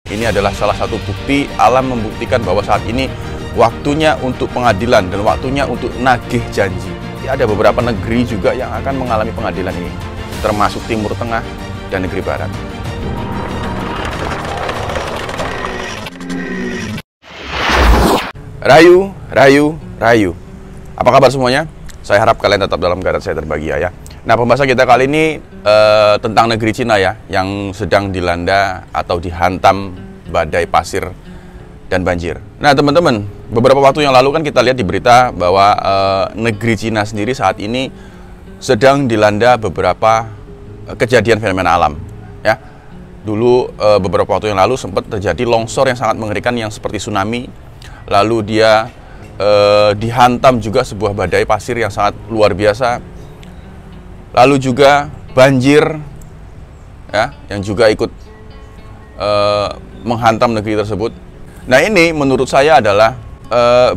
Ini adalah salah satu bukti alam membuktikan bahwa saat ini waktunya untuk pengadilan dan waktunya untuk nagih janji. Ada beberapa negeri juga yang akan mengalami pengadilan ini, termasuk Timur Tengah dan negeri Barat. Rayu, rayu, rayu. Apa kabar semuanya? Saya harap kalian tetap dalam keadaan sehat dan bahagia ya. Nah, pembahasan kita kali ini tentang negeri Cina ya, yang sedang dilanda atau dihantam badai pasir dan banjir. Nah, teman-teman, beberapa waktu yang lalu kan kita lihat di berita bahwa negeri Cina sendiri saat ini sedang dilanda beberapa kejadian fenomena alam ya. Dulu beberapa waktu yang lalu sempat terjadi longsor yang sangat mengerikan yang seperti tsunami. Lalu dia dihantam juga sebuah badai pasir yang sangat luar biasa. Lalu juga banjir ya, yang juga ikut menghantam negeri tersebut. Nah, ini menurut saya adalah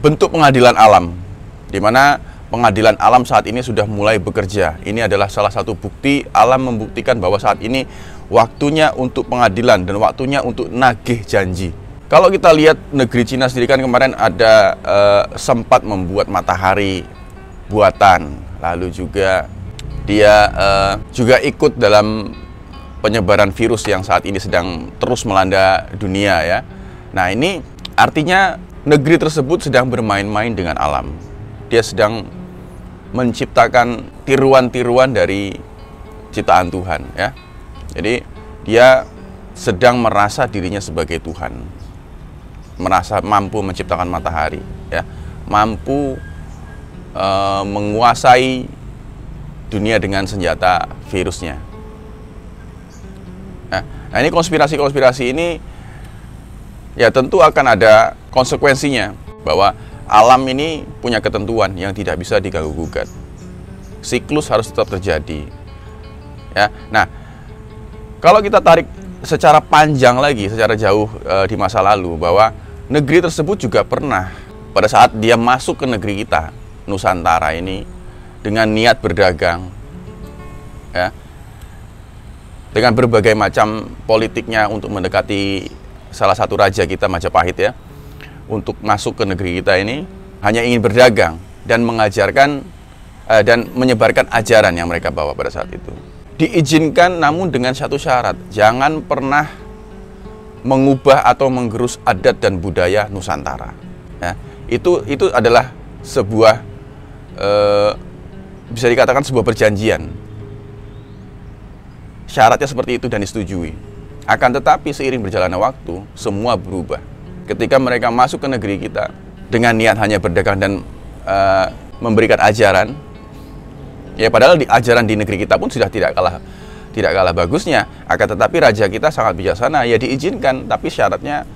bentuk pengadilan alam, di mana pengadilan alam saat ini sudah mulai bekerja. Ini adalah salah satu bukti alam membuktikan bahwa saat ini waktunya untuk pengadilan dan waktunya untuk nagih janji. Kalau kita lihat negeri Cina sendiri kan kemarin ada sempat membuat matahari buatan, lalu juga dia juga ikut dalam penyebaran virus yang saat ini sedang terus melanda dunia ya. Nah, ini artinya negeri tersebut sedang bermain-main dengan alam. Dia sedang menciptakan tiruan-tiruan dari ciptaan Tuhan ya. Jadi dia sedang merasa dirinya sebagai Tuhan, merasa mampu menciptakan matahari ya, mampu menguasai dunia dengan senjata virusnya. Nah, ini konspirasi ini ya tentu akan ada konsekuensinya, bahwa alam ini punya ketentuan yang tidak bisa diganggu-gugat. Siklus harus tetap terjadi. Ya. Nah, kalau kita tarik secara panjang lagi, secara jauh di masa lalu, bahwa negeri tersebut juga pernah pada saat dia masuk ke negeri kita, Nusantara ini, dengan niat berdagang ya, dengan berbagai macam politiknya untuk mendekati salah satu raja kita, Majapahit ya, untuk masuk ke negeri kita ini hanya ingin berdagang dan mengajarkan dan menyebarkan ajaran yang mereka bawa pada saat itu. Diizinkan namun dengan satu syarat, jangan pernah mengubah atau menggerus adat dan budaya Nusantara ya. Itu adalah sebuah bisa dikatakan sebuah perjanjian. Syaratnya seperti itu dan disetujui. Akan tetapi seiring berjalannya waktu, semua berubah. Ketika mereka masuk ke negeri kita dengan niat hanya berdagang dan memberikan ajaran, ya padahal ajaran di negeri kita pun sudah tidak kalah bagusnya. Akan tetapi raja kita sangat bijaksana, ya diizinkan, tapi syaratnya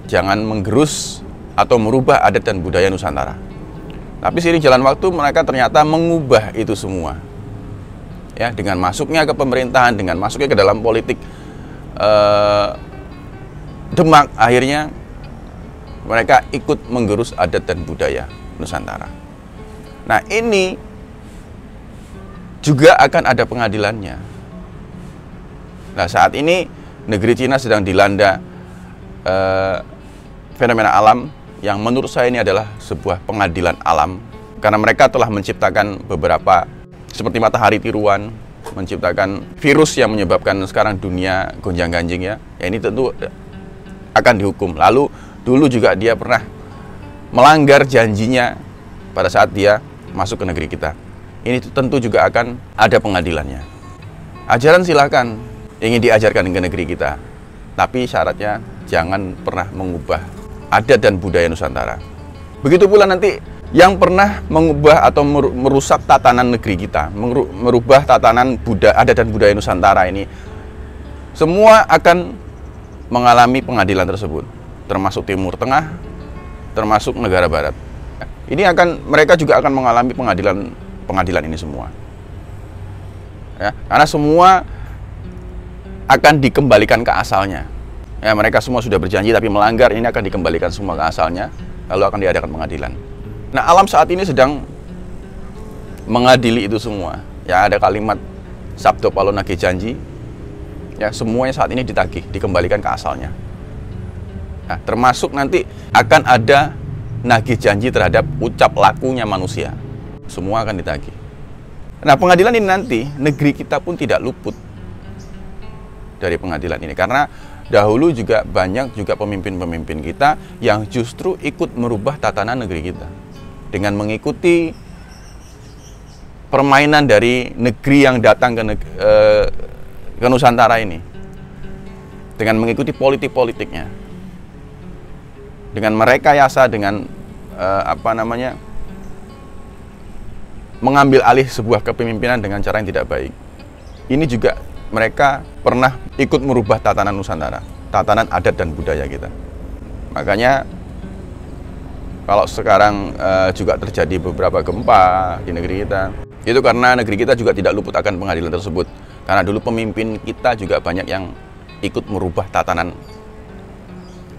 jangan menggerus atau merubah adat dan budaya Nusantara. Tapi seiring jalan waktu mereka ternyata mengubah itu semua ya, dengan masuknya ke pemerintahan, dengan masuknya ke dalam politik Demak, akhirnya mereka ikut menggerus adat dan budaya Nusantara. Nah, ini juga akan ada pengadilannya. Nah, saat ini negeri Cina sedang dilanda fenomena alam yang menurut saya ini adalah sebuah pengadilan alam, karena mereka telah menciptakan beberapa seperti matahari tiruan, menciptakan virus yang menyebabkan sekarang dunia gonjang-ganjing ya. Ya, ini tentu akan dihukum. Lalu dulu juga dia pernah melanggar janjinya pada saat dia masuk ke negeri kita. Ini tentu juga akan ada pengadilannya. Ajaran silakan ingin diajarkan ke negeri kita, tapi syaratnya jangan pernah mengubah adat dan budaya Nusantara. Begitu pula nanti yang pernah mengubah atau merusak tatanan negeri kita, merubah tatanan adat dan budaya Nusantara ini, semua akan mengalami pengadilan tersebut, termasuk Timur Tengah, termasuk negara Barat. Ini mereka juga akan mengalami pengadilan ini semua. Ya, karena semua akan dikembalikan ke asalnya. Ya, mereka semua sudah berjanji tapi melanggar, ini akan dikembalikan semua ke asalnya, lalu akan diadakan pengadilan. Nah, alam saat ini sedang mengadili itu semua. Ya, ada kalimat sabdo palo nagih janji. Ya, semuanya saat ini ditagih, dikembalikan ke asalnya. Nah, termasuk nanti akan ada nagih janji terhadap ucap lakunya manusia. Semua akan ditagih. Nah, pengadilan ini nanti, negeri kita pun tidak luput dari pengadilan ini. Karena dahulu juga banyak juga pemimpin-pemimpin kita yang justru ikut merubah tatanan negeri kita. Dengan mengikuti permainan dari negeri yang datang ke Nusantara ini. Dengan mengikuti politik-politiknya. Dengan merekayasa, dengan mengambil alih sebuah kepemimpinan dengan cara yang tidak baik. Ini juga mereka pernah ikut merubah tatanan Nusantara, tatanan adat dan budaya kita. Makanya kalau sekarang juga terjadi beberapa gempa di negeri kita, itu karena negeri kita juga tidak luput akan pengadilan tersebut. Karena dulu pemimpin kita juga banyak yang ikut merubah tatanan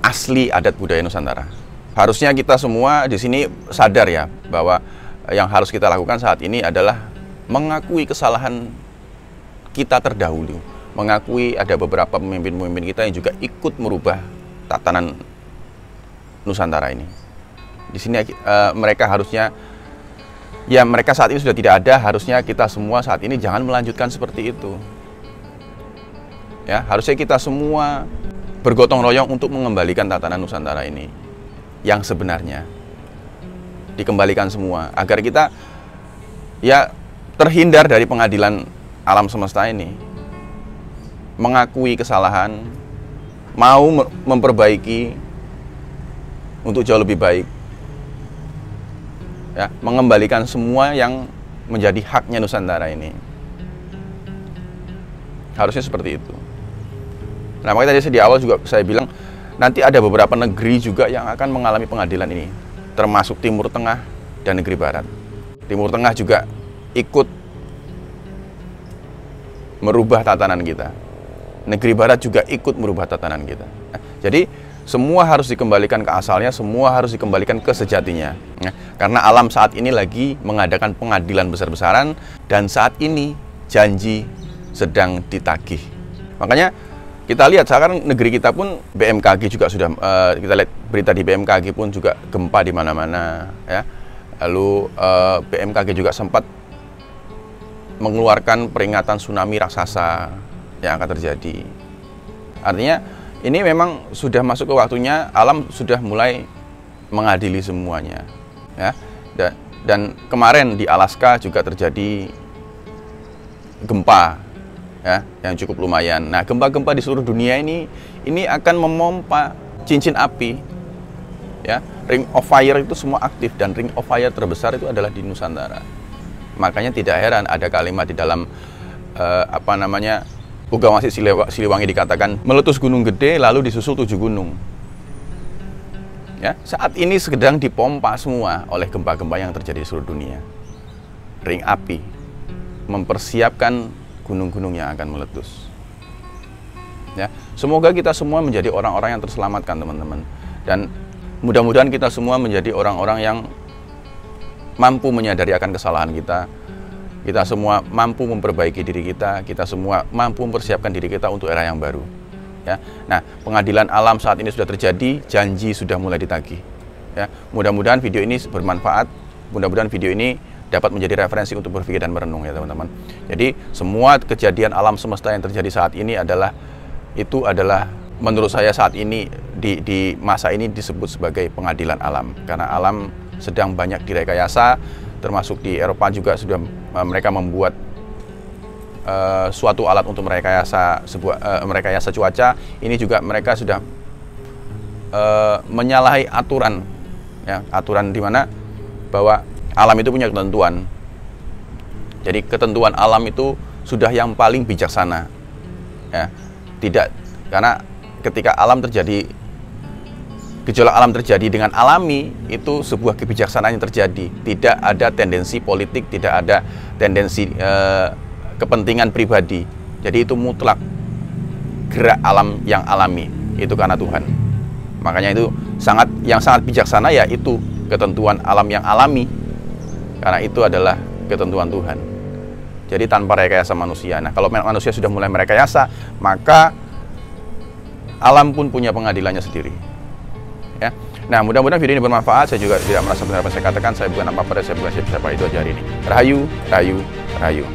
asli adat budaya Nusantara. Harusnya kita semua di sini sadar ya bahwa yang harus kita lakukan saat ini adalah mengakui kesalahan kita terdahulu, mengakui ada beberapa pemimpin-pemimpin kita yang juga ikut merubah tatanan Nusantara ini. Di sini mereka harusnya, ya mereka saat ini sudah tidak ada, harusnya kita semua saat ini jangan melanjutkan seperti itu. Ya, harusnya kita semua bergotong royong untuk mengembalikan tatanan Nusantara ini yang sebenarnya, dikembalikan semua agar kita ya terhindar dari pengadilan alam semesta ini, mengakui kesalahan, mau memperbaiki untuk jauh lebih baik, ya, mengembalikan semua yang menjadi haknya Nusantara ini. Harusnya seperti itu. Nah, makanya tadi di awal juga saya bilang nanti ada beberapa negeri juga yang akan mengalami pengadilan ini, termasuk Timur Tengah dan negeri Barat. Timur Tengah juga ikut merubah tatanan kita. Negeri Barat juga ikut merubah tatanan kita. Nah, jadi semua harus dikembalikan ke asalnya, semua harus dikembalikan ke sejatinya. Nah, karena alam saat ini lagi mengadakan pengadilan besar-besaran dan saat ini janji sedang ditagih. Makanya kita lihat sekarang negeri kita pun BMKG juga sudah kita lihat berita di BMKG pun juga gempa di mana-mana ya. Lalu BMKG juga sempat mengeluarkan peringatan tsunami raksasa yang akan terjadi. Artinya ini memang sudah masuk ke waktunya alam sudah mulai mengadili semuanya ya. Dan kemarin di Alaska juga terjadi gempa ya, yang cukup lumayan. Nah, gempa-gempa di seluruh dunia ini akan memompa cincin api, ya, ring of fire itu semua aktif dan ring of fire terbesar itu adalah di Nusantara. Makanya tidak heran ada kalimat di dalam Ugamasi Siliwangi dikatakan meletus gunung gede lalu disusul 7 gunung. Ya, saat ini sedang dipompa semua oleh gempa-gempa yang terjadi di seluruh dunia. Ring api mempersiapkan gunung-gunung yang akan meletus. Ya, semoga kita semua menjadi orang-orang yang terselamatkan, teman-teman. Dan mudah-mudahan kita semua menjadi orang-orang yang mampu menyadari akan kesalahan kita. Kita semua mampu memperbaiki diri kita. Kita semua mampu mempersiapkan diri kita untuk era yang baru. Ya, nah, pengadilan alam saat ini sudah terjadi, janji sudah mulai ditagih. Ya, mudah-mudahan video ini bermanfaat. Mudah-mudahan video ini dapat menjadi referensi untuk berpikir dan merenung ya teman-teman. Jadi semua kejadian alam semesta yang terjadi saat ini adalah menurut saya saat ini di masa ini disebut sebagai pengadilan alam karena alam sedang banyak direkayasa, termasuk di Eropa juga sudah mereka membuat suatu alat untuk merekayasa merekayasa cuaca. Ini juga mereka sudah menyalahi aturan ya, aturan di mana bahwa alam itu punya ketentuan. Jadi ketentuan alam itu sudah yang paling bijaksana. Ya, tidak karena ketika alam terjadi gejolak alam terjadi dengan alami itu sebuah kebijaksanaan yang terjadi. Tidak ada tendensi politik, tidak ada tendensi kepentingan pribadi. Jadi itu mutlak gerak alam yang alami itu karena Tuhan. Makanya itu sangat bijaksana ya itu ketentuan alam yang alami. Karena itu adalah ketentuan Tuhan. Jadi tanpa rekayasa manusia. Nah, kalau manusia sudah mulai merekayasa, maka alam pun punya pengadilannya sendiri. ya. Nah, mudah-mudahan video ini bermanfaat. Saya juga tidak merasa benar apa saya katakan. Saya bukan apa-apa dan saya bukan siapa-siapa. Itu aja hari ini. Rahayu, rahayu, rahayu.